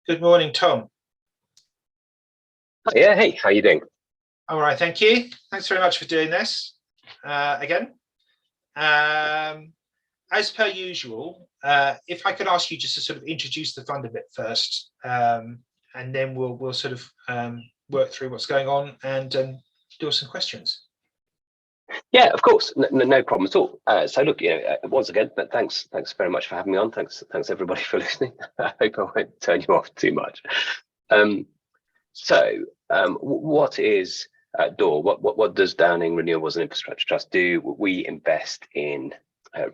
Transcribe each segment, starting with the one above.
Good morning, Tom. Yeah, hey, how you doing? All right, thank you. Thanks very much for doing this again. As per usual, if I could ask you just to sort of introduce the fund a bit first, and then we'll sort of work through what's going on and do some questions. Yeah, of course, no problem at all. So look, once again, thanks very much for having me on. Thanks everybody for listening. I hope I won't turn you off too much. What is DOR? What does Downing Renewables and Infrastructure Trust do? We invest in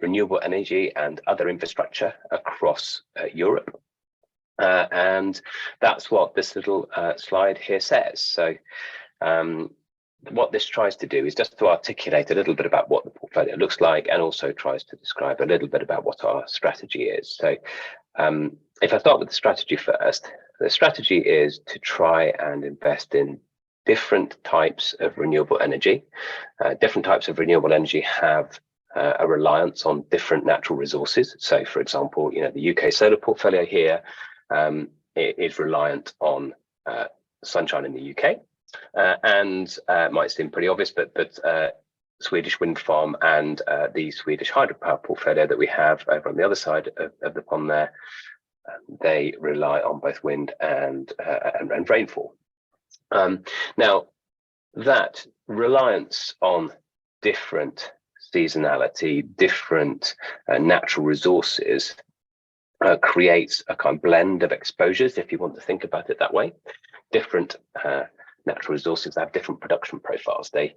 renewable energy and other infrastructure across Europe. And that's what this little slide here says. So what this tries to do is just to articulate a little bit about what the portfolio looks like, and also tries to describe a little bit about what our strategy is. So if I start with the strategy first, the strategy is to try and invest in different types of renewable energy. Different types of renewable energy have a reliance on different natural resources. So for example, the UK solar portfolio here it is reliant on sunshine in the UK. And might seem pretty obvious, but Swedish wind farm and the Swedish hydropower portfolio that we have over on the other side of the pond there, they rely on both wind and rainfall. Now, that reliance on different seasonality, different natural resources creates a kind of blend of exposures, if you want to think about it that way. Different natural resources have different production profiles. They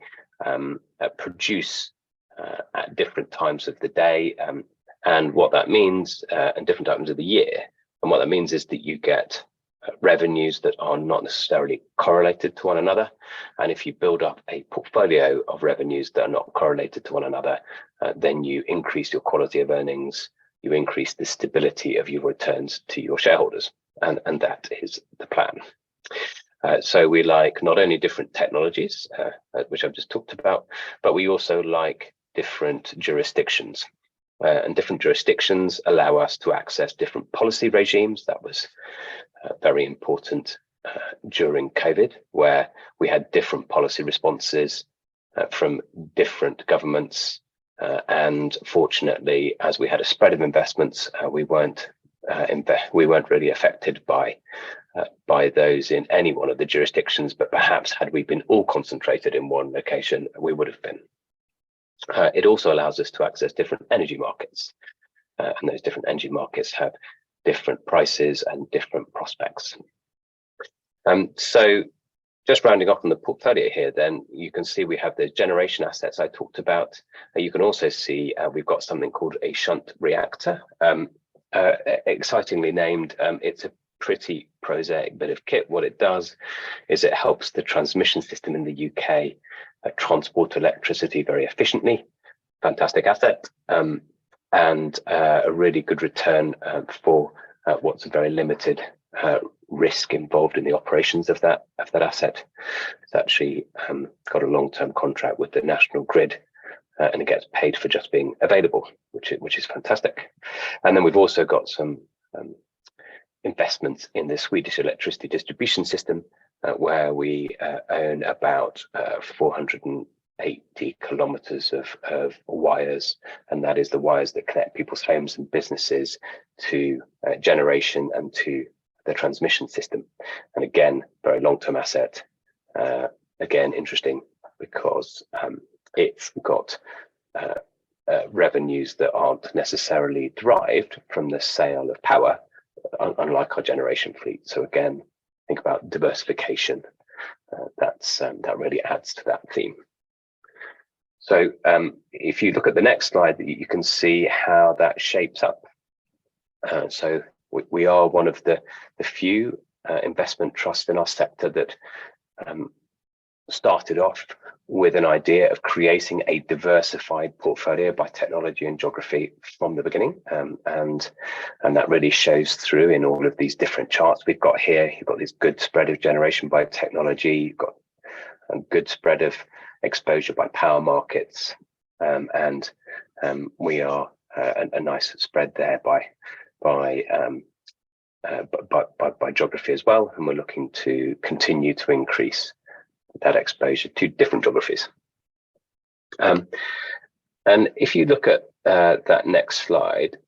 produce at different times of the day, and what that means, and different times of the year. And what that means is that you get revenues that are not necessarily correlated to one another. And if you build up a portfolio of revenues that are not correlated to one another, then you increase your quality of earnings, you increase the stability of your returns to your shareholders. And that is the plan. So we like not only different technologies, which I've just talked about, but we also like different jurisdictions. And different jurisdictions allow us to access different policy regimes. That was very important during COVID, where we had different policy responses from different governments. And fortunately, as we had a spread of investments, we weren't really affected by those in any one of the jurisdictions, but perhaps had we been all concentrated in one location, we would have been. It also allows us to access different energy markets, and those different energy markets have different prices and different prospects. So just rounding off on the portfolio here, then you can see we have the generation assets I talked about. You can also see we've got something called a shunt reactor. Excitingly named. It's a pretty prosaic bit of kit. What it does is it helps the transmission system in the UK transport electricity very efficiently. Fantastic asset, and a really good return for what's a very limited risk involved in the operations of that asset. It's actually got a long-term contract with the national grid, and it gets paid for just being available, which is fantastic. And then we've also got some investments in the Swedish electricity distribution system, where we own about 480 kilometers of wires, and that is the wires that connect people's homes and businesses to generation and to the transmission system. And again, very long-term asset. Again, interesting because it's got revenues that aren't necessarily derived from the sale of power, unlike our generation fleet. So again, think about diversification. That really adds to that theme. So if you look at the next slide, you can see how that shapes up. So we are one of the few investment trusts in our sector that started off with an idea of creating a diversified portfolio by technology and geography from the beginning, and that really shows through in all of these different charts we've got here. You've got this good spread of generation by technology, you've got a good spread of exposure by power markets, and we are a nice spread there by by geography as well, and we're looking to continue to increase that exposure to different geographies. And if you look at that next slide,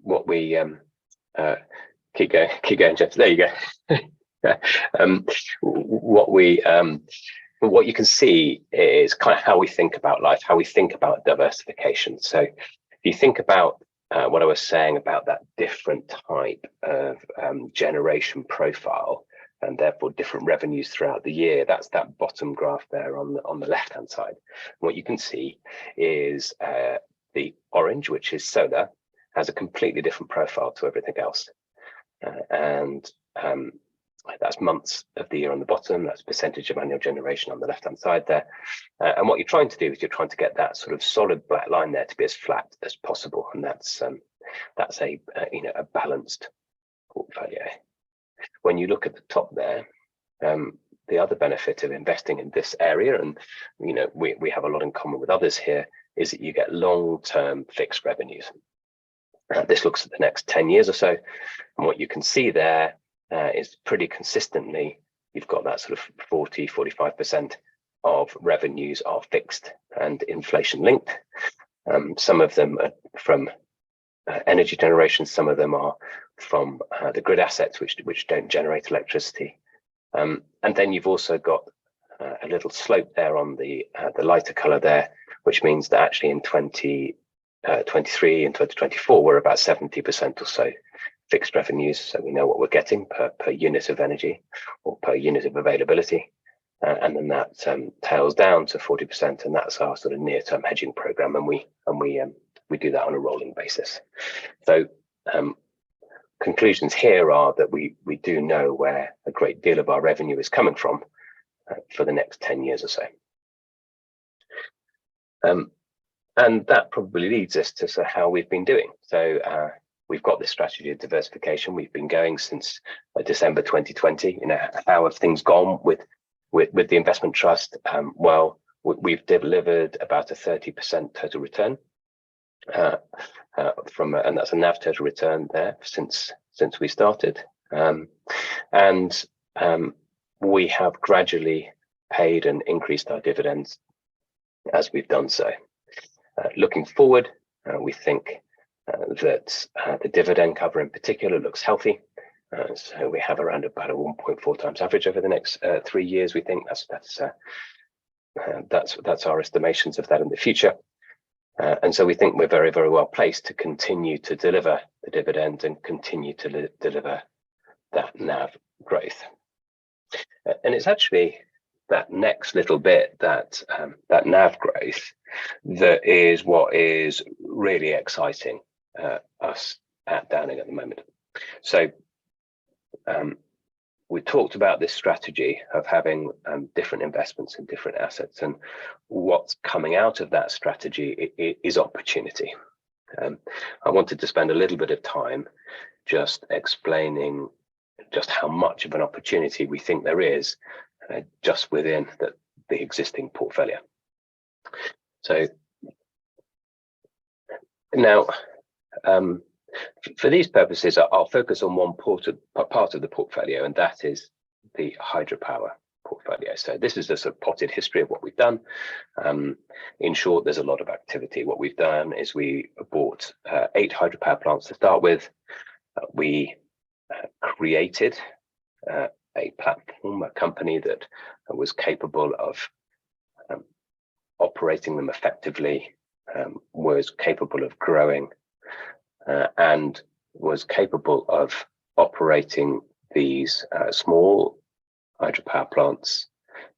what we keep going, Jeff. There you go. What you can see is kind of how we think about life, how we think about diversification. So if you think about what I was saying about that different type of generation profile, and therefore different revenues throughout the year, that's that bottom graph there on the left hand side. And what you can see is the orange, which is solar, has a completely different profile to everything else. And that's months of the year on the bottom, that's percentage of annual generation on the left hand side there. And what you're trying to do is you're trying to get that sort of solid black line there to be as flat as possible, and that's a balanced portfolio. When you look at the top there, the other benefit of investing in this area, and we have a lot in common with others here, is that you get long-term fixed revenues. This looks at the next 10 years or so, and what you can see there is pretty consistently you've got that sort of 40-45% of revenues are fixed and inflation linked. Some of them are from energy generation, some of them are from the grid assets which don't generate electricity, and then you've also got a little slope there on the lighter color there, which means that actually in 2023 and 2024 we're about 70% or so fixed revenues, so we know what we're getting per unit of energy or per unit of availability, and then that tails down to 40%, and that's our sort of near-term hedging program, and we do that on a rolling basis. So conclusions here are that we do know where a great deal of our revenue is coming from for the next 10 years or so. And that probably leads us to sort of how we've been doing. So we've got this strategy of diversification. We've been going since December 2020. How have things gone with the investment trust? Well, we've delivered about a 30% total return and that's a NAV total return there since we started. And we have gradually paid and increased our dividends as we've done so. Looking forward, we think that the dividend cover in particular looks healthy. So we have around about a 1.4 times average over the next 3 years. We think that's our estimations of that in the future. And so we think we're very, very well placed to continue to deliver the dividend and continue to deliver that NAV growth. And it's actually that next little bit, that NAV growth, that is what is really exciting us at Downing at the moment. So we talked about this strategy of having different investments in different assets, and what's coming out of that strategy is opportunity. I wanted to spend a little bit of time just explaining just how much of an opportunity we think there is just within the existing portfolio. So now, for these purposes, I'll focus on one part of the portfolio, and that is the hydropower portfolio. So this is a sort of potted history of what we've done. In short, there's a lot of activity. What we've done is we bought 8 hydropower plants to start with. We created a platform, a company that was capable of operating them effectively, was capable of growing, and was capable of operating these small hydropower plants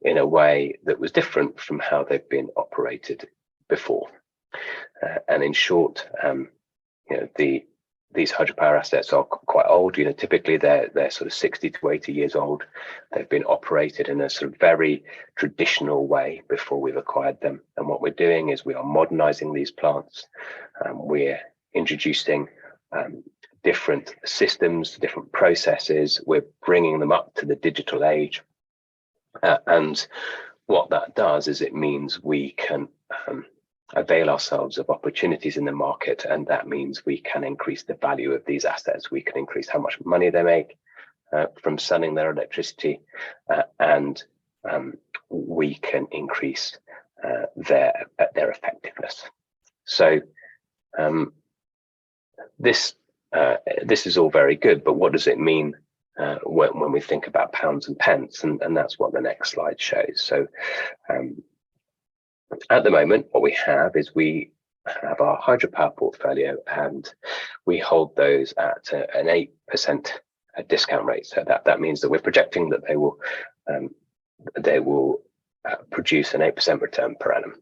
in a way that was different from how they've been operated before. And in short, these hydropower assets are quite old. Typically they're sort of 60 to 80 years old. They've been operated in a sort of very traditional way before we've acquired them. And what we're doing is we are modernizing these plants. We're introducing different systems, different processes. We're bringing them up to the digital age. And what that does is it means we can avail ourselves of opportunities in the market, and that means we can increase the value of these assets. We can increase how much money they make from selling their electricity, and we can increase their effectiveness. So this is all very good, but what does it mean when we think about pounds and pence? And that's what the next slide shows. So at the moment, what we have is we have our hydropower portfolio, and we hold those at an 8% discount rate. So that means that we're projecting that they will produce an 8% return per annum.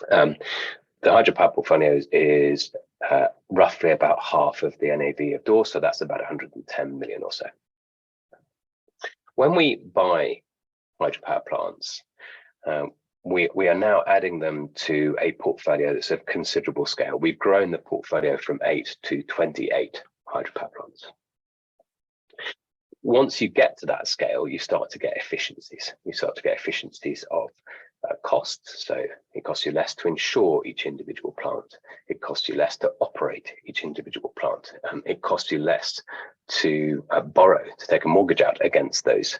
The hydropower portfolio is roughly about half of the NAV of DOR, so that's about 110 million or so. When we buy hydropower plants, we are now adding them to a portfolio that's of considerable scale. We've grown the portfolio from 8 to 28 hydropower plants. Once you get to that scale, you start to get efficiencies. You start to get efficiencies of costs. So it costs you less to insure each individual plant. It costs you less to operate each individual plant. It costs you less to borrow, to take a mortgage out against those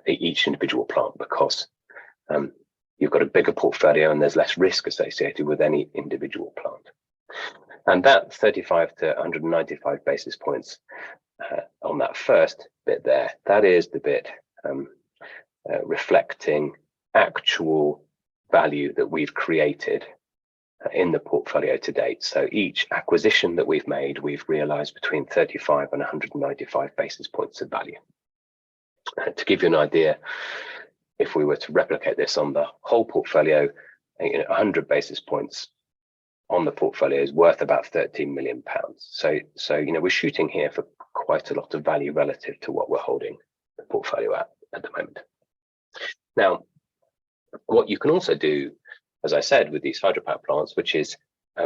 each individual plant, because you've got a bigger portfolio and there's less risk associated with any individual plant. And that 35 to 195 basis points on that first bit there, that is the bit reflecting actual value that we've created in the portfolio to date. So each acquisition that we've made, we've realized between 35 and 195 basis points of value. To give you an idea, if we were to replicate this on the whole portfolio, 100 basis points on the portfolio is worth about 13 million pounds. So we're shooting here for quite a lot of value relative to what we're holding the portfolio at the moment. Now, what you can also do, as I said, with these hydropower plants, which is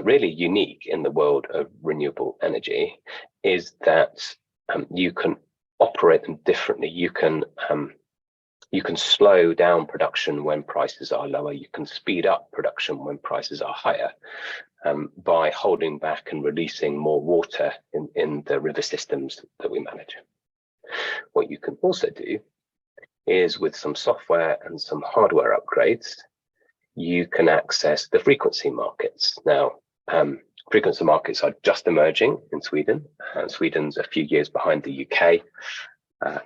really unique in the world of renewable energy, is that you can operate them differently. You can slow down production when prices are lower. You can speed up production when prices are higher by holding back and releasing more water in the river systems that we manage. What you can also do is, with some software and some hardware upgrades, you can access the frequency markets. Now, frequency markets are just emerging in Sweden. Sweden's a few years behind the UK,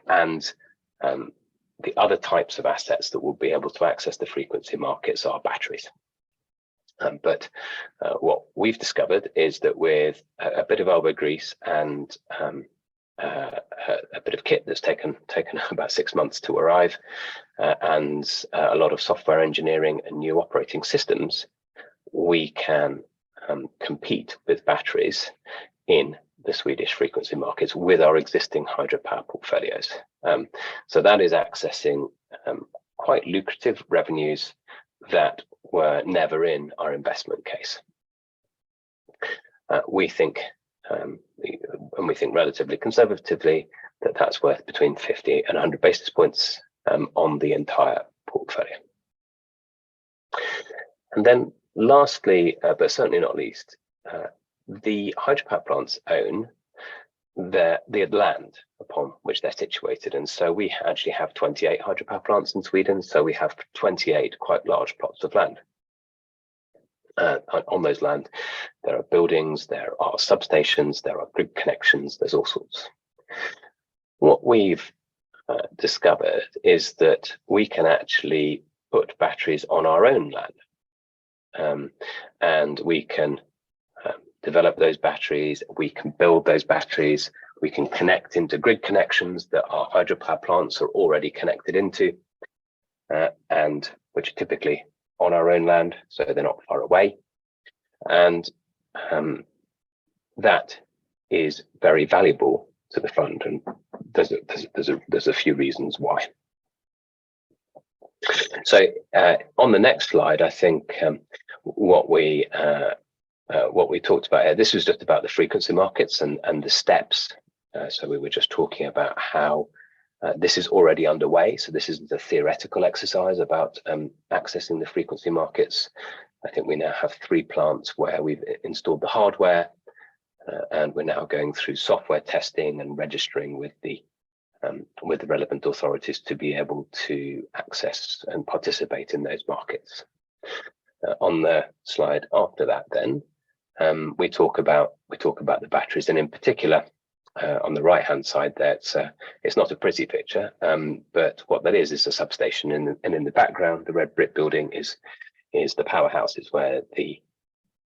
and the other types of assets that will be able to access the frequency markets are batteries. But what we've discovered is that with a bit of elbow grease and a bit of kit that's taken about 6 months to arrive, and a lot of software engineering and new operating systems, we can compete with batteries in the Swedish frequency markets with our existing hydropower portfolios. So that is accessing quite lucrative revenues that were never in our investment case. We think, and we think relatively conservatively, that that's worth between 50 and 100 basis points on the entire portfolio. And then lastly, but certainly not least, the hydropower plants own the land upon which they're situated. And so we actually have 28 hydropower plants in Sweden. So we have 28 quite large plots of land. On those land, there are buildings, there are substations, there are grid connections, there's all sorts. What we've discovered is that we can actually put batteries on our own land, and we can develop those batteries, we can build those batteries, we can connect into grid connections that our hydropower plants are already connected into, and which are typically on our own land, so they're not far away. And that is very valuable to the fund, and there's a few reasons why. So on the next slide, I think what we talked about here, this was just about the frequency markets and the steps. So we were just talking about how This is already underway, so this isn't a theoretical exercise about accessing the frequency markets. I think we now have 3 plants where we've installed the hardware, and we're now going through software testing and registering with the relevant authorities to be able to access and participate in those markets. On the slide after that, then we talk about the batteries, and in particular, on the right-hand side there, it's not a pretty picture, but what that is a substation, and in the background, the red brick building is the powerhouse, is where the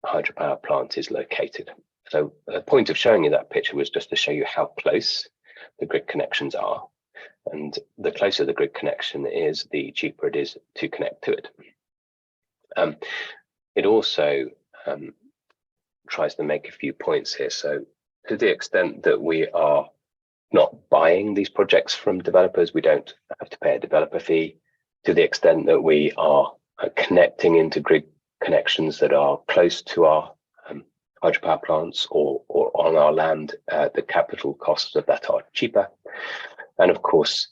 hydropower plant is located. So the point of showing you that picture was just to show you how close the grid connections are, and the closer the grid connection is, the cheaper it is to connect to it. It also tries to make a few points here. So to the extent that we are not buying these projects from developers, we don't have to pay a developer fee. To the extent that we are connecting into grid connections that are close to our hydropower plants or on our land, the capital costs of that are cheaper. And of course,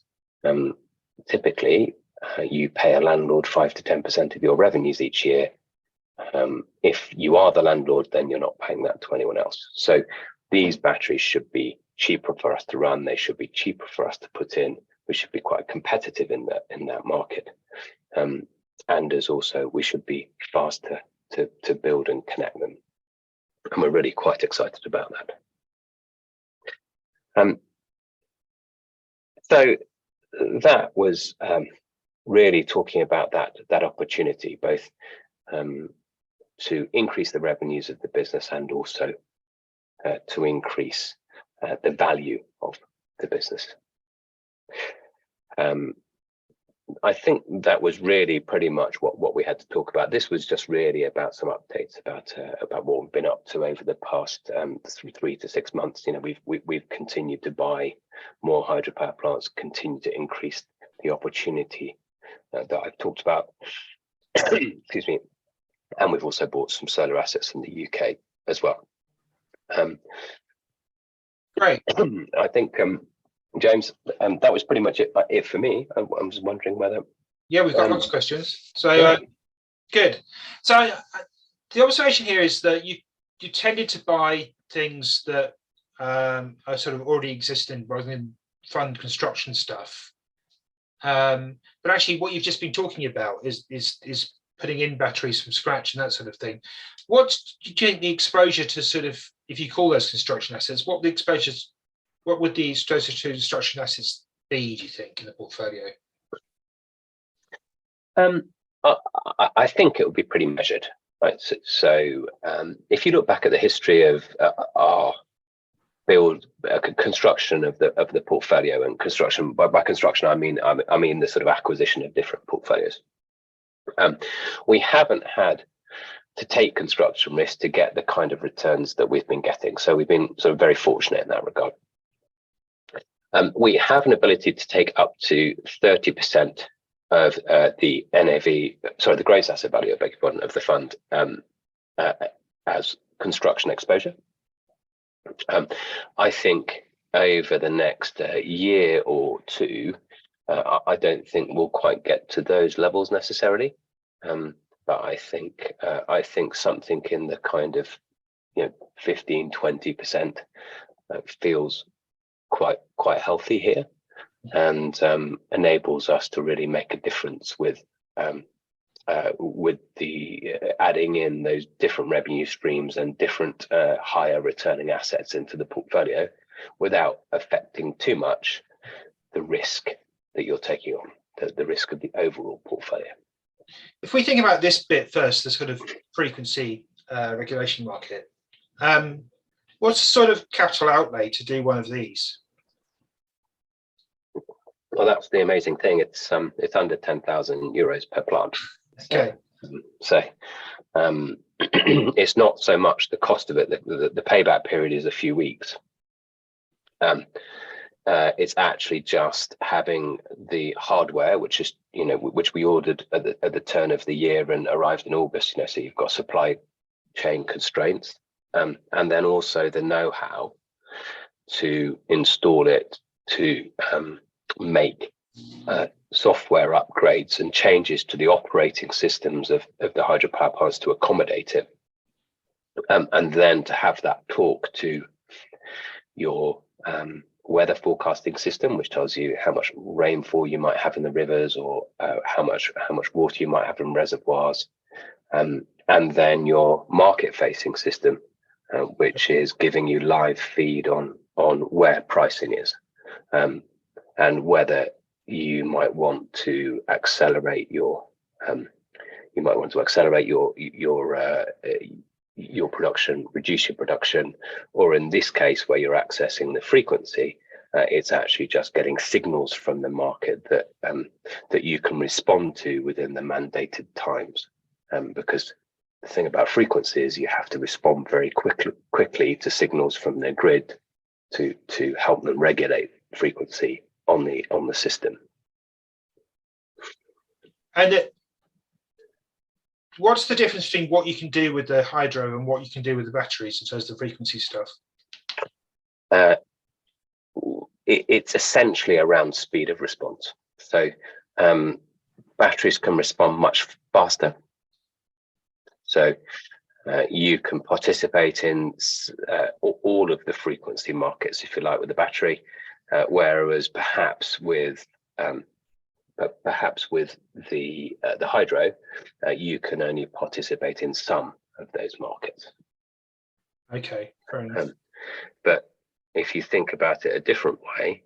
typically, you pay a landlord 5 to 10% of your revenues each year. If you are the landlord, then you're not paying that to anyone else. So these batteries should be cheaper for us to run. They should be cheaper for us to put in. We should be quite competitive in that market. And as also, we should be faster to build and connect them. And we're really quite excited about that. So that was really talking about that opportunity, both to increase the revenues of the business and also to increase the value of the business. I think that was really pretty much what we had to talk about. This was just really about some updates about what we've been up to over the past 3 to 6 months. You know, we've continued to buy more hydropower plants, continue to increase the opportunity that I've talked about. Excuse me. And we've also bought some solar assets in the UK as well. Great. I think, James, that was pretty much it for me. I was wondering whether... Yeah, we've got lots of questions. So good. So the observation here is that you tended to buy things that are sort of already existing rather than fund construction stuff. But actually, what you've just been talking about is putting in batteries from scratch and that sort of thing. What do you think the exposure to sort of, if you call those construction assets, what would the exposure to construction assets be, do you think, in the portfolio? I think it would be pretty measured, right? So if you look back at the history of our construction of the portfolio, and construction, by construction I mean the sort of acquisition of different portfolios. We haven't had to take construction risk to get the kind of returns that we've been getting. So we've been sort of very fortunate in that regard. We have an ability to take up to 30% of the NAV, sorry, the gross asset value, I beg your pardon, of the fund as construction exposure. I think over the next year or two, I don't think we'll quite get to those levels necessarily, but I think something in the kind of 15-20% feels quite healthy here, and enables us to really make a difference with the adding in those different revenue streams and different higher returning assets into the portfolio without affecting too much the risk that you're taking on, the risk of the overall portfolio. If we think about this bit first, the sort of frequency regulation market, what's the sort of capital outlay to do one of these? Well, that's the amazing thing. It's under 10,000 euros per plant. Okay. So it's not so much the cost of it. The payback period is a few weeks. It's actually just having the hardware, which is which we ordered at the turn of the year and arrived in August. So you've got supply chain constraints, and then also the know-how to install it, to make software upgrades and changes to the operating systems of the hydropower plants to accommodate it, and then to have that talk to your weather forecasting system, which tells you how much rainfall you might have in the rivers, or how much water you might have in reservoirs, and then your market facing system, which is giving you live feed on where pricing is, and whether you might want to accelerate your your production, reduce your production, or in this case where you're accessing the frequency, it's actually just getting signals from the market that that you can respond to within the mandated times, because the thing about frequency is you have to respond very quickly to signals from the grid to help them regulate frequency on the system. And what's the difference between what you can do with the hydro and what you can do with the batteries in terms of the frequency stuff? It's essentially around speed of response. So batteries can respond much faster. So you can participate in all of the frequency markets, if you like, with the battery, whereas perhaps with the hydro, you can only participate in some of those markets. Okay, fair enough. But if you think about it a different way,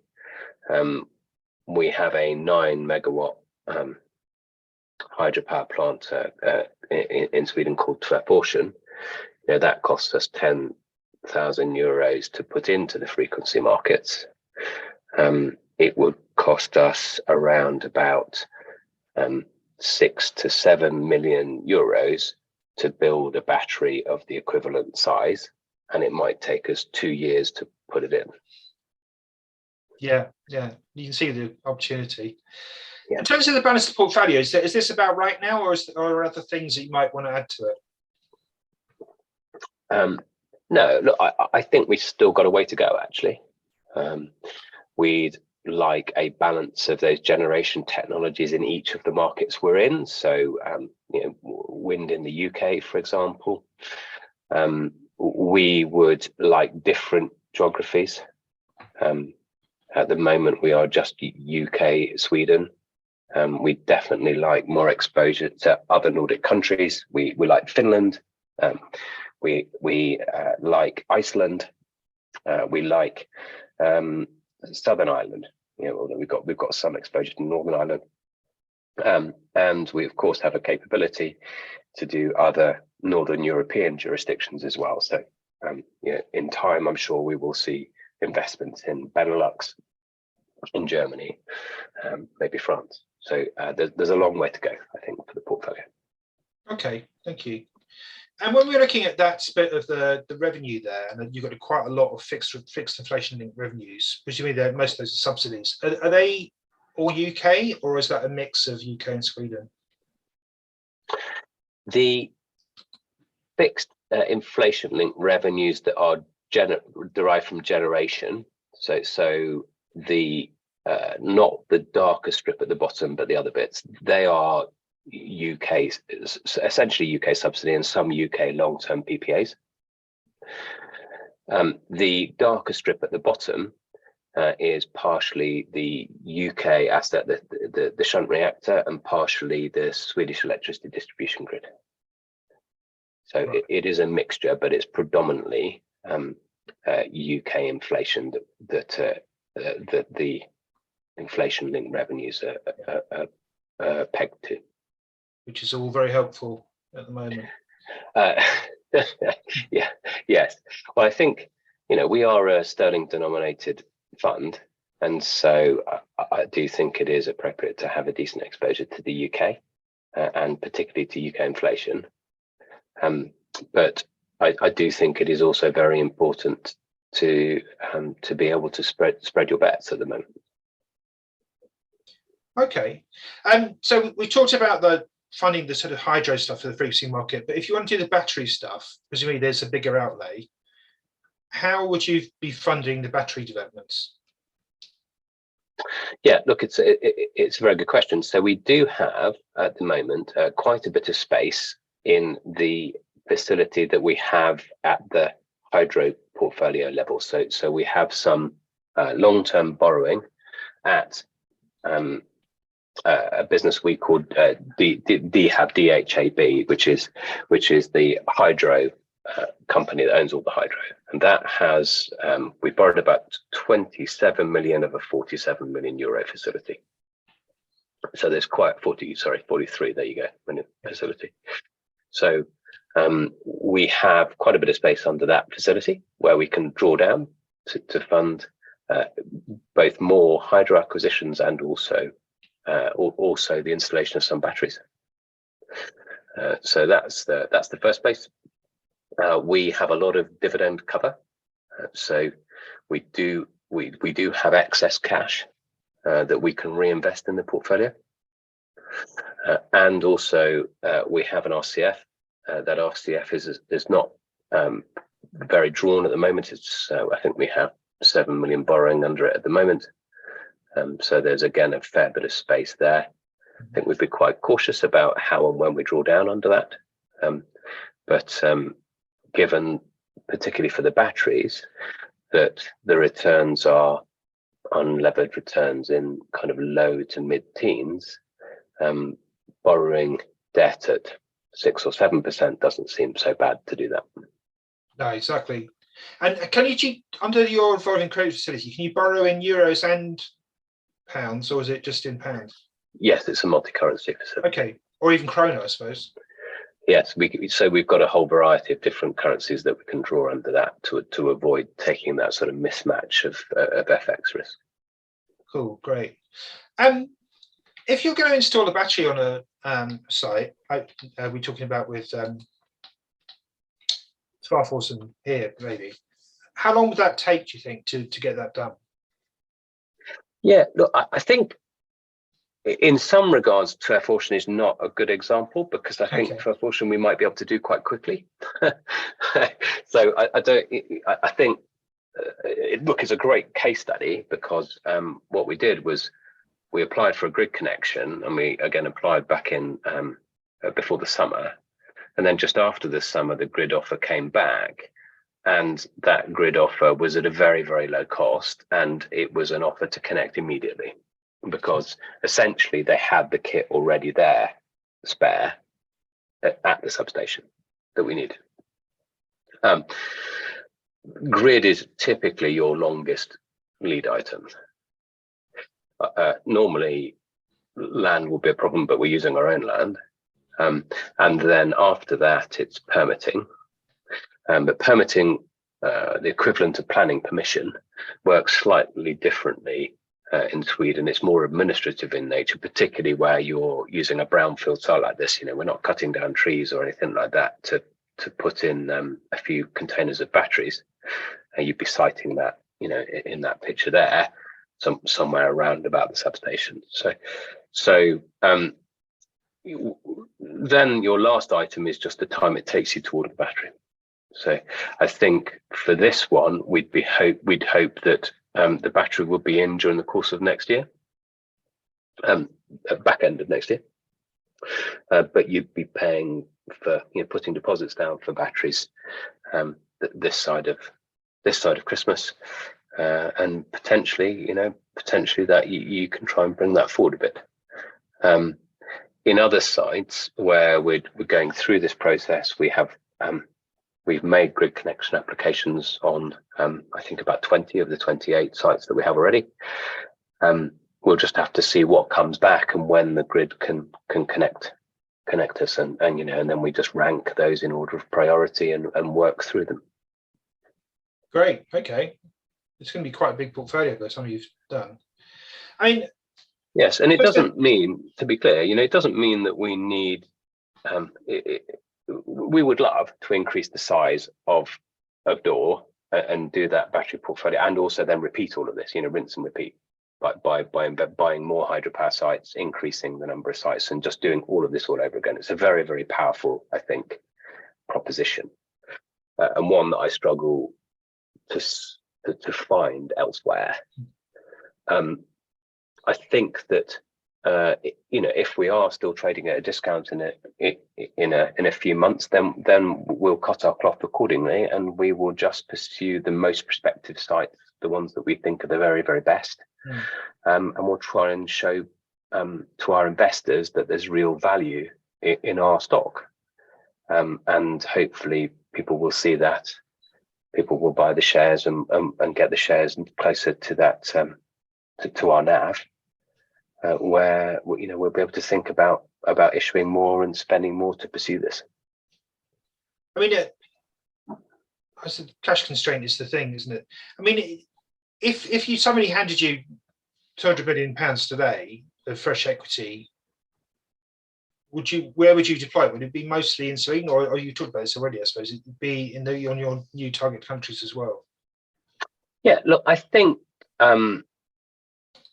we have a 9 megawatt hydropower plant in Sweden called Tvärforsen. That costs us 10,000 euros to put into the frequency markets. It would cost us around about 6 to 7 million euros to build a battery of the equivalent size, and it might take us 2 years to put it in. Yeah, you can see the opportunity. Yeah. In terms of the balance of the portfolio, is this about right now, or are there other things that you might want to add to it? No, look, I think we've still got a way to go, actually. We'd like a balance of those generation technologies in each of the markets we're in. So, wind in the UK, for example. We would like different geographies. At the moment, we are just UK, Sweden. We definitely like more exposure to other Nordic countries. We like Finland. We like Iceland. We like Southern Ireland. Although we've got some exposure to Northern Ireland, and we of course have a capability to do other Northern European jurisdictions as well. So, in time, I'm sure we will see investments in Benelux, in Germany, maybe France. So there's a long way to go, I think, for the portfolio. Okay, thank you. And when we're looking at that bit of the revenue there, and you've got quite a lot of fixed inflation-linked revenues, presumably most of those are subsidies. Are they all UK, or is that a mix of UK and Sweden? The fixed inflation-linked revenues that are derived from generation, so the not the darker strip at the bottom, but the other bits, they are UK, essentially UK subsidy and some UK long-term PPAs. The darker strip at the bottom is partially the UK asset, the shunt reactor, and partially the Swedish electricity distribution grid. So right. it is a mixture, but it's predominantly UK inflation that the inflation-linked revenues are pegged to. Which is all very helpful at the moment. Yeah, yes. Well, I think, we are a sterling-denominated fund, and so I do think it is appropriate to have a decent exposure to the UK, and particularly to UK inflation. But I do think it is also very important to be able to spread your bets at the moment. Okay, so we talked about the funding the sort of hydro stuff for the frequency market, but if you want to do the battery stuff, presumably there's a bigger outlay. How would you be funding the battery developments? Yeah, look, it's a very good question. So we do have at the moment quite a bit of space in the facility that we have at the hydro portfolio level. So we have some long-term borrowing at a business we called DHAB, which is the hydro company that owns all the hydro, and that has we borrowed about 27 million of a 47 million euro facility. So there's quite 43. There you go, million facility. So we have quite a bit of space under that facility where we can draw down to fund both more hydro acquisitions and also the installation of some batteries. So that's the first place. We have a lot of dividend cover, so we do have excess cash that we can reinvest in the portfolio, and also we have an RCF. That RCF is not very drawn at the moment. It's I think we have 7 million borrowing under it at the moment. So there's again a fair bit of space there. I think we'd be quite cautious about how and when we draw down under that. But given, particularly for the batteries, that the returns are unlevered returns in kind of low to mid-teens, borrowing debt at 6 or 7% doesn't seem so bad to do that. No, exactly. And can you, under your revolving credit facility, can you borrow in euros and pounds, or is it just in pounds? Yes, it's a multi-currency facility. Okay, or even krona, I suppose. Yes, so we've got a whole variety of different currencies that we can draw under that to avoid taking that sort of mismatch of FX risk. Cool, great. If you're going to install a battery on a site, we're talking about with Svarforsen here, maybe. How long would that take, do you think, to get that done? Yeah, look, I think in some regards, Svarforsen is not a good example, because I think Svarforsen we might be able to do quite quickly. So I think look, it's a great case study, because what we did was we applied for a grid connection, and we again applied back in before the summer, and then just after the summer the grid offer came back, and that grid offer was at a very, very low cost, and it was an offer to connect immediately, because essentially they had the kit already there, spare, at the substation that we needed. Grid is typically your longest lead item. Normally land will be a problem, but we're using our own land. And then after that, it's permitting. But permitting, the equivalent of planning permission, works slightly differently in Sweden. It's more administrative in nature, particularly where you're using a brownfield site like this. You know, we're not cutting down trees or anything like that to put in a few containers of batteries. You'd be siting that, you know, in that picture there, somewhere around about the substation. So then your last item is just the time it takes you to order the battery. So I think for this one, we'd hope that the battery will be in during the course of next year, back end of next year. But you'd be paying for, you know, putting deposits down for batteries this side of Christmas, and potentially that you can try and bring that forward a bit. In other sites where we're going through this process, we've made grid connection applications on I think about 20 of the 28 sites that we have already. We'll just have to see what comes back and when the grid can connect us, and then we just rank those in order of priority and work through them. Great. Okay, it's going to be quite a big portfolio by the time you've done. I mean, yes, and it doesn't mean, to be clear, it doesn't mean that we need. We would love to increase the size of Door and do that battery portfolio, and also then repeat all of this, rinse and repeat by buying more hydropower sites, increasing the number of sites, and just doing all of this all over again. It's a very, very powerful, I think, proposition, and one that I struggle to find elsewhere. I think that if we are still trading at a discount in a few months, then we'll cut our cloth accordingly, and we will just pursue the most prospective sites, the ones that we think are the very, very best, and we'll try and show to our investors that there's real value in our stock, and hopefully people will see that. People will buy the shares and get the shares closer to that to our NAV. Where we'll be able to think about issuing more and spending more to pursue this. I mean, I said cash constraint is the thing, isn't it? I mean, if somebody handed you £200 million today of fresh equity, where would you deploy it? Would it be mostly in Sweden, or you talked about this already? I suppose it'd be on your new target countries as well. Yeah, look, I think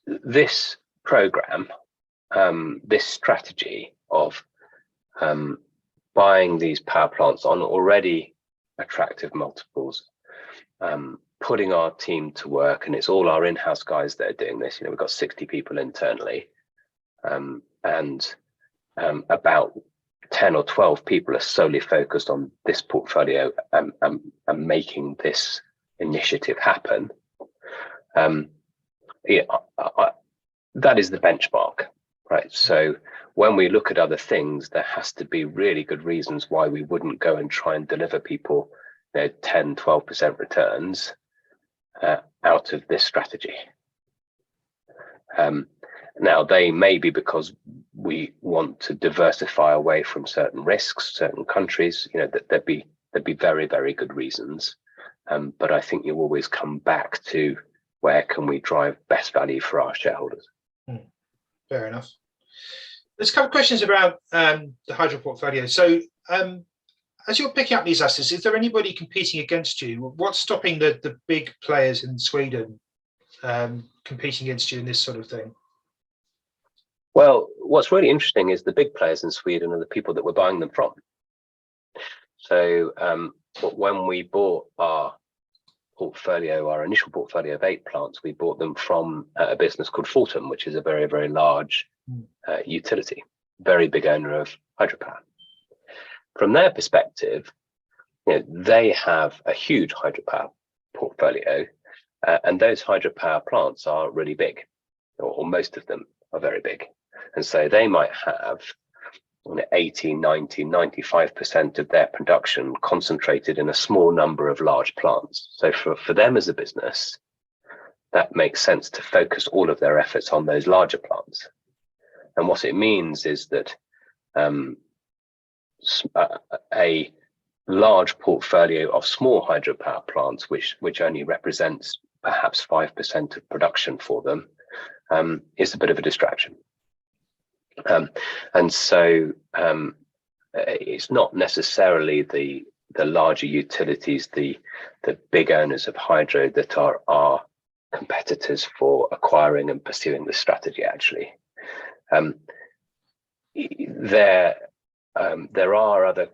this program, this strategy of buying these power plants on already attractive multiples, putting our team to work, and it's all our in-house guys that are doing this. We've got 60 people internally, and about 10 or 12 people are solely focused on this portfolio and making this initiative happen. That is the benchmark, right? So when we look at other things, there has to be really good reasons why we wouldn't go and try and deliver people 10, 12% returns out of this strategy. Now, they may be because we want to diversify away from certain risks, certain countries, that there'd be very, very good reasons. But I think you always come back to where can we drive best value for our shareholders. Fair enough. There's a couple of questions about the hydro portfolio. So as you're picking up these assets, is there anybody competing against you? What's stopping the big players in Sweden competing against you in this sort of thing? Well, what's really interesting is the big players in Sweden are the people that we're buying them from. So when we bought our initial portfolio of 8 plants, we bought them from a business called Fortum, which is a very, very large utility, very big owner of hydropower. From their perspective, they have a huge hydropower portfolio, and those hydropower plants are really big, or most of them are very big. And so they might have 80, 90, 95% of their production concentrated in a small number of large plants. So for them as a business, that makes sense to focus all of their efforts on those larger plants. And what it means is that a large portfolio of small hydropower plants, which only represents perhaps 5% of production for them, is a bit of a distraction. And so it's not necessarily the larger utilities, the big owners of hydro that are our competitors for acquiring and pursuing the strategy, actually. There are other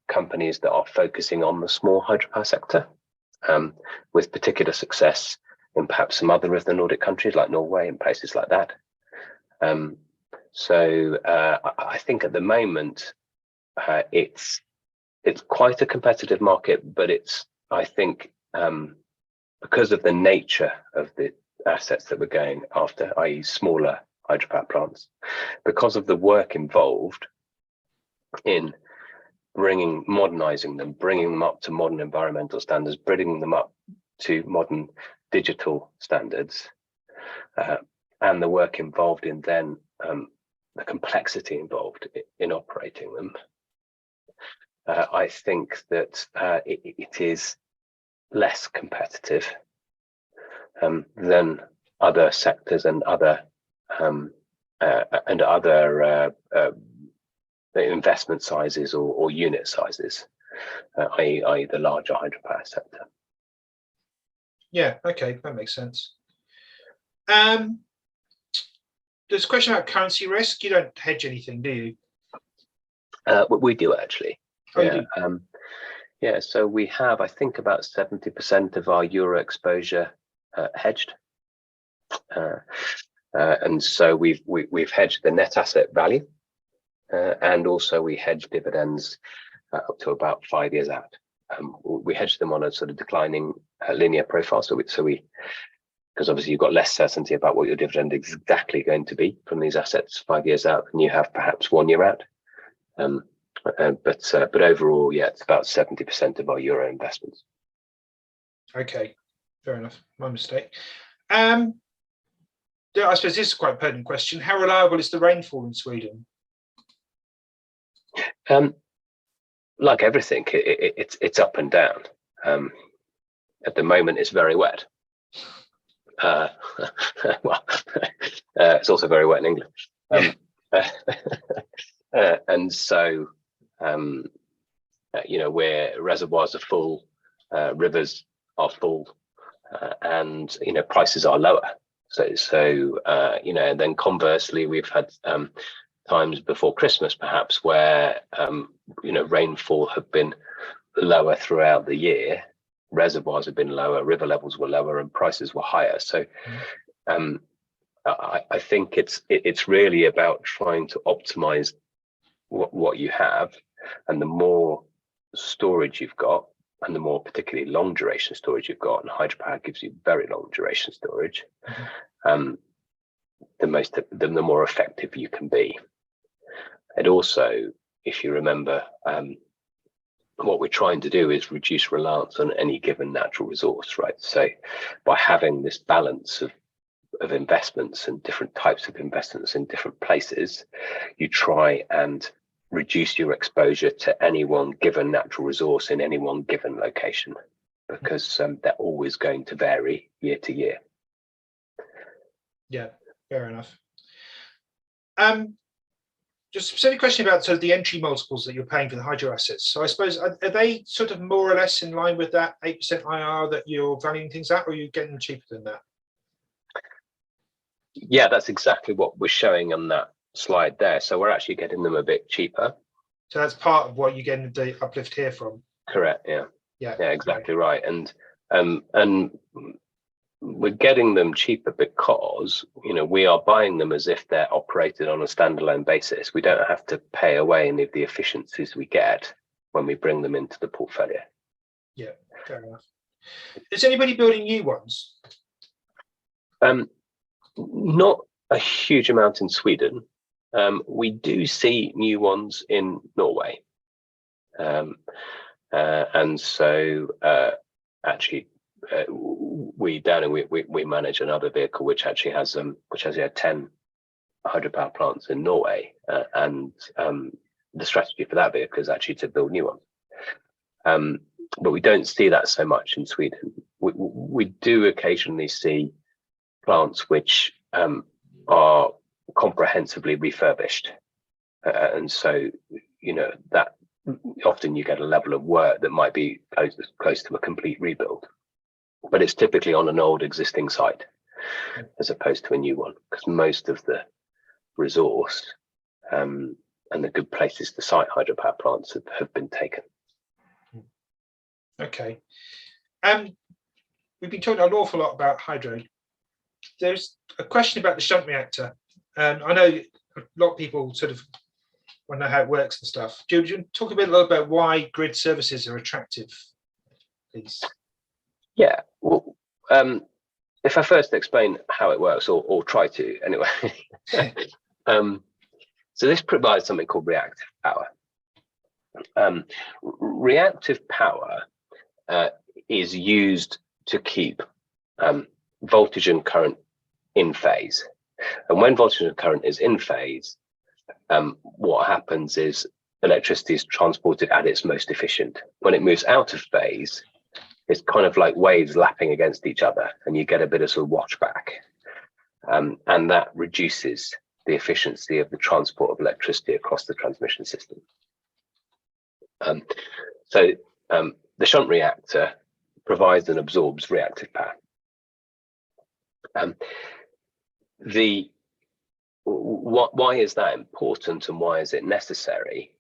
companies that are focusing on the small hydropower sector with particular success in perhaps some other of the Nordic countries like Norway and places like that. So I think at the moment it's quite a competitive market, but I think because of the nature of the assets that we're going after, i.e. smaller hydropower plants, because of the work involved in modernizing them, bringing them up to modern environmental standards, bringing them up to modern digital standards, and the work involved in then the complexity involved in operating them, I think that it is less competitive than other sectors and other investment sizes or unit sizes, i.e. the larger hydropower sector. Yeah, okay, that makes sense. There's a question about currency risk. You don't hedge anything, do you? We do, actually. Oh, yeah. you do? Yeah, so we have, I think, about 70% of our euro exposure hedged. And so we've hedged the net asset value, and also we hedge dividends up to about 5 years out. We hedge them on a sort of declining linear profile. So we because obviously you've got less certainty about what your dividend is exactly going to be from these assets 5 years out than you have perhaps 1 year out. But overall, yeah, it's about 70% of our euro investments. Okay, fair enough. My mistake. Yeah, I suppose this is quite a pertinent question. How reliable is the rainfall in Sweden? Like everything, it's up and down. At the moment, it's very wet. Well, it's also very wet in England. And so, where reservoirs are full, rivers are full, and prices are lower. So and then conversely, we've had times before Christmas, perhaps, where rainfall have been lower throughout the year. Reservoirs have been lower, river levels were lower, and prices were higher. So, I think it's really about trying to optimize what you have, and the more storage you've got, and the more particularly long duration storage you've got, and hydropower gives you very long duration storage, the more effective you can be. And also, if you remember, what we're trying to do is reduce reliance on any given natural resource, right? So by having this balance of investments and different types of investments in different places, you try and reduce your exposure to any one given natural resource in any one given location, because they're always going to vary year to year. Yeah, fair enough. Just a specific question about sort of the entry multiples that you're paying for the hydro assets. So I suppose, are they sort of more or less in line with that 8% IRR that you're valuing things at, or are you getting cheaper than that? Yeah, that's exactly what we're showing on that slide there. So we're actually getting them a bit cheaper. So that's part of what you're getting the uplift here from. Correct. Yeah. Yeah, exactly right. And we're getting them cheaper because we are buying them as if they're operated on a standalone basis. We don't have to pay away any of the efficiencies we get when we bring them into the portfolio. Yeah, fair enough. Is anybody building new ones? Not a huge amount in Sweden. We do see new ones in Norway, and so actually, we manage another vehicle which actually has 10 hydropower plants in Norway, and the strategy for that vehicle is actually to build new ones. But we don't see that so much in Sweden. We do occasionally see plants which are comprehensively refurbished, and so that often you get a level of work that might be close to a complete rebuild, but it's typically on an old existing site as opposed to a new one, because most of the resource and the good places to site hydropower plants have been taken. Okay. We've been talking an awful lot about hydro. There's a question about the shunt reactor. I know a lot of people sort of want to know how it works and stuff. Do you talk a little about why grid services are attractive, please? Yeah, well, if I first explain how it works, or try to anyway. So this provides something called reactive power. Reactive power is used to keep voltage and current in phase. And when voltage and current is in phase, what happens is electricity is transported at its most efficient. When it moves out of phase, it's kind of like waves lapping against each other, and you get a bit of sort of wash back. And that reduces the efficiency of the transport of electricity across the transmission system. So the shunt reactor provides and absorbs reactive power. Why is that important, and why is it necessary?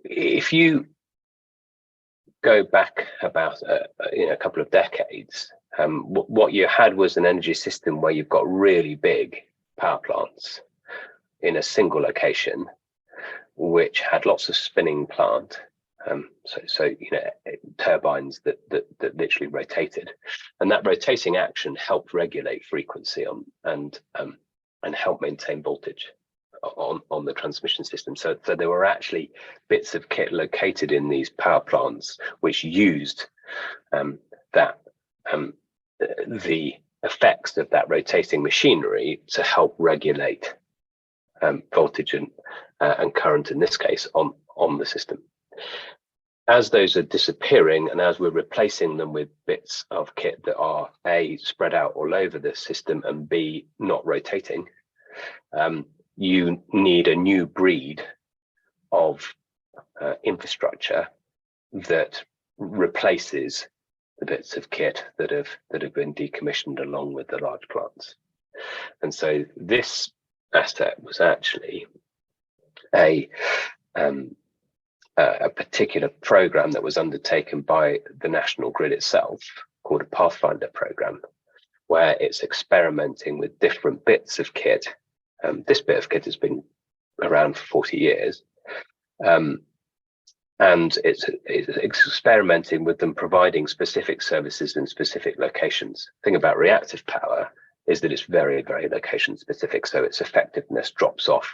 If you go back about a couple of decades, What you had was an energy system where you've got really big power plants in a single location, which had lots of spinning plant. So turbines that literally rotated, and that rotating action helped regulate frequency and help maintain voltage on the transmission system. So there were actually bits of kit located in these power plants which used the effects of that rotating machinery to help regulate voltage and current, in this case, on the system. As those are disappearing and as we're replacing them with bits of kit that are A, spread out all over the system, and B, not rotating, you need a new breed of infrastructure that replaces the bits of kit that have been decommissioned along with the large plants. And so this asset was actually a particular program that was undertaken by the National Grid itself, called a Pathfinder program, where it's experimenting with different bits of kit. This bit of kit has been around for 40 years, and it's experimenting with them providing specific services in specific locations. The thing about reactive power is that it's very, very location specific, so its effectiveness drops off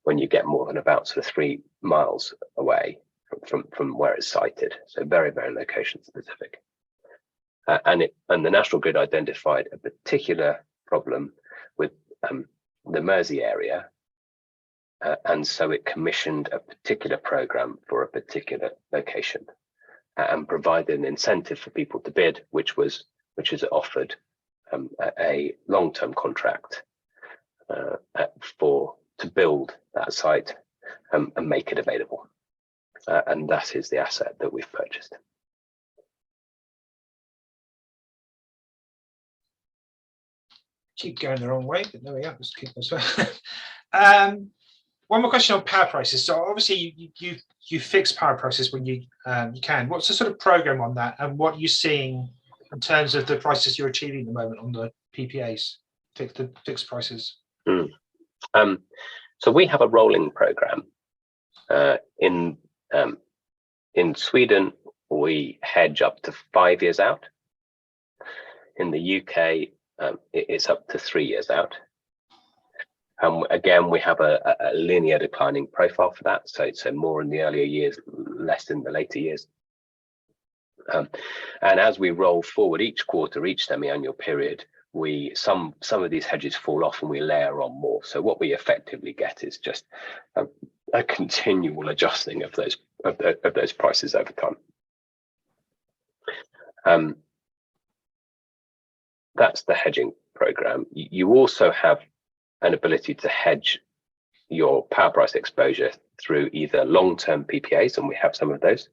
when you get more than about sort of 3 miles away from where it's sited. So very, very location specific. And the National Grid identified a particular problem with the Mersey area, and so it commissioned a particular program for a particular location and provided an incentive for people to bid, which is offered a long-term contract to build that site and make it available. And that is the asset that we've purchased. Keep going the wrong way, but there we go. Let's keep this one. One more question on power prices. So obviously you fix power prices when you can. What's the sort of program on that, and what are you seeing in terms of the prices you're achieving at the moment on the PPAs, fixed prices? So we have a rolling program. In Sweden, we hedge up to 5 years out. In the UK, it's up to 3 years out. Again, we have a linear declining profile for that. So more in the earlier years, less in the later years. And as we roll forward each quarter, each semi-annual period, some of these hedges fall off and we layer on more. So what we effectively get is just a continual adjusting of those prices over time. That's the hedging program. You also have an ability to hedge your power price exposure through either long-term PPAs, and we have some of those,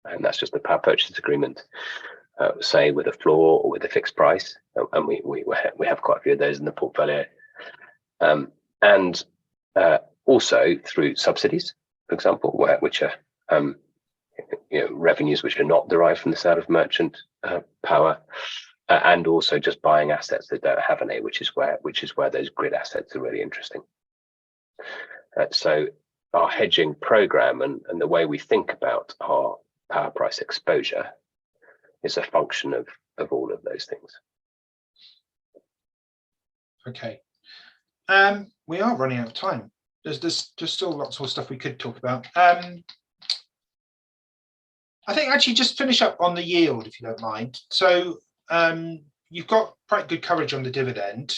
and that's just a power purchase agreement, say with a floor or with a fixed price, and we have quite a few of those in the portfolio, and also through subsidies, for example, which are revenues which are not derived from the sale of merchant power. And also just buying assets that don't have an A, which is where those grid assets are really interesting. So our hedging program and the way we think about our power price exposure is a function of all of those things. Okay. We are running out of time. There's still lots more stuff we could talk about. I think actually just finish up on the yield, if you don't mind. So you've got quite good coverage on the dividend,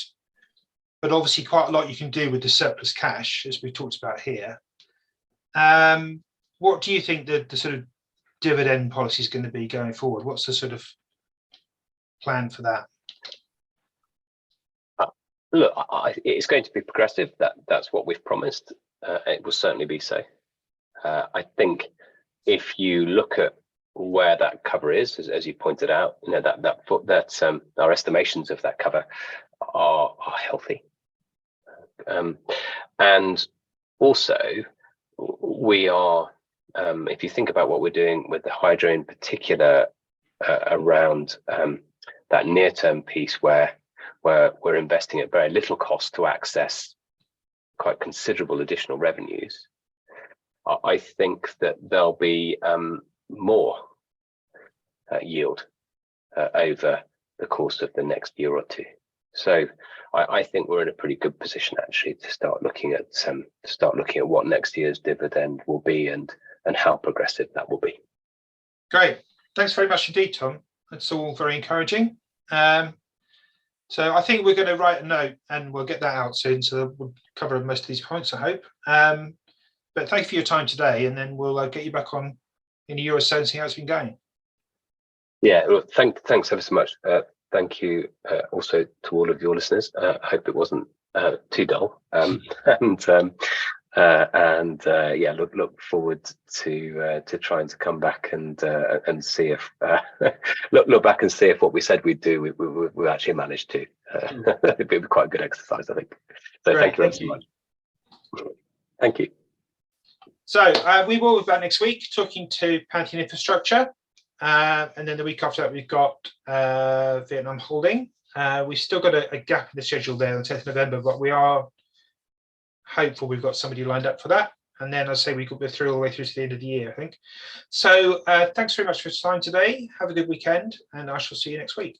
but obviously quite a lot you can do with the surplus cash, as we talked about here. What do you think the sort of dividend policy is going to be going forward? What's the sort of plan for that? Look, it's going to be progressive. That's what we've promised. It will certainly be so. I think if you look at where that cover is, as you pointed out, that our estimations of that cover are healthy, and also we are, if you think about what we're doing with the hydro in particular, around that near-term piece where we're investing at very little cost to access quite considerable additional revenues, I think that there'll be more yield over the course of the next year or two. So I think we're in a pretty good position actually to start looking at what next year's dividend will be and how progressive that will be. Great, thanks very much indeed, Tom. That's all very encouraging. So I think we're going to write a note and we'll get that out soon, so we'll cover most of these points, I hope. But thank you for your time today, and then we'll get you back on in a year or so and see how it's been going. Yeah, well, thanks ever so much. Thank you also to all of your listeners. I hope it wasn't too dull. Yeah, look forward to trying to come back and see if look back and see if what we said we'd do we actually managed to. It'd be quite a good exercise, I think. So Great, thank you very much. Thank you. So we will be back next week talking to Pantheon Infrastructure, and then the week after that we've got Vietnam Holding. We've still got a gap in the schedule there on the 10th of November, but we are hopeful we've got somebody lined up for that. And then I say we could be through all the way through to the end of the year, I think. So thanks very much for your time today. Have a good weekend, and I shall see you next week.